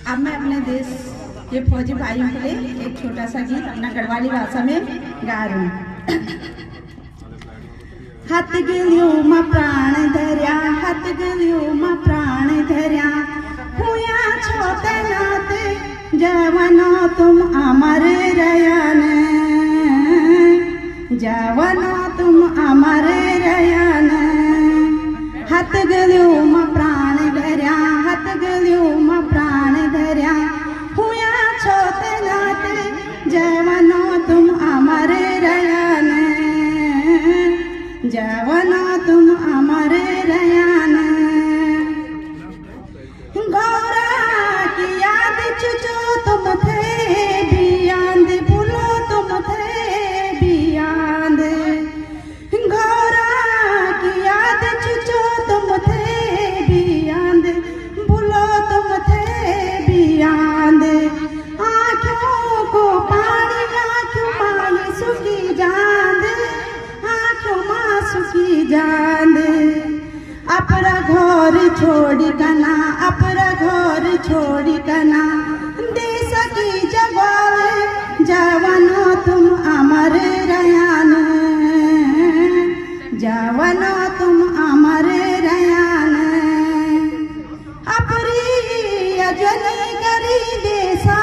अब मैं अपने देश के फौजी भाइयों के लिए एक छोटा सा गीत अपना गढ़वाली भाषा में गा रही हूँ। हाथ गलियों मा प्राण धर्या, हाथ गलियों मा प्राण धर्या, हुया छोटे नाते जवनो तुम अमर रयान, जवनो तुम अमर रयान। हाथ गलियों मा प्राण धर्या, हाथ गलियों मा प्राण धर्या, हुया छोटे नाते जवनो तुम अमर रयान, जवनो तुम अमर रयान। गौरा की याद चुचो तुम थे बियांद, भूलो तुम थे बियांद। गौरा की याद चुचो तुम थे बियांद, भूलो तुम थे बियांद। आँखों को पानी, आँखों माई सुखी जांद, आँखों माँ सुखी जांद। अपरा घर छोड़ी कना, अपरा घर छोड़ी कना, देश की जगह जवनो तुम अमर रयान, जवनो तुम अमर रयान। अपरी अजनी करी देशा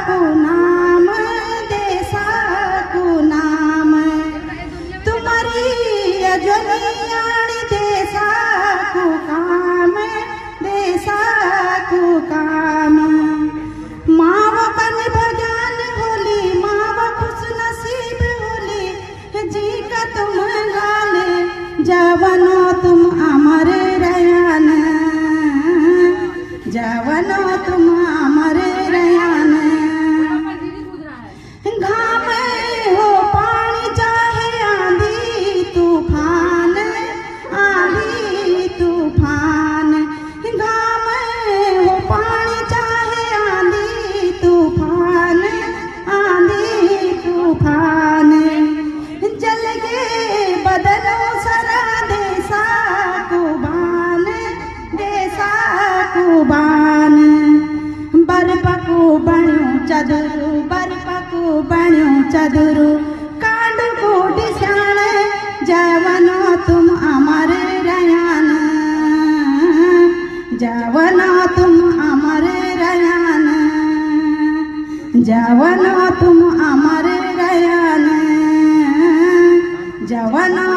को नाम, देशा को नाम। तुम्हारी अजनी आड़ी देशा को काम, देशा को काम। माव कन भगवान होली, माव खुश नसीब होली, जी का तुम गाले जवनो तुम अमर रयान, जवनो तुम अमर रयान। घाम हो पानी चाहे आंधी तूफान, आंधी तूफान। घाम हो पानी चाहे आंधी तूफान, आंधी तूफान। जल के बदलो सरा देशा को बान, देशा को बान। बर्फ को बण्यो चदुरु, बर्फ को बण्यो चदुरु, कांड को डिस्याण जवनो तुम अमर रयान, जवनो तुम अमर रयान, जवनो तुम अमर रयान, जवनो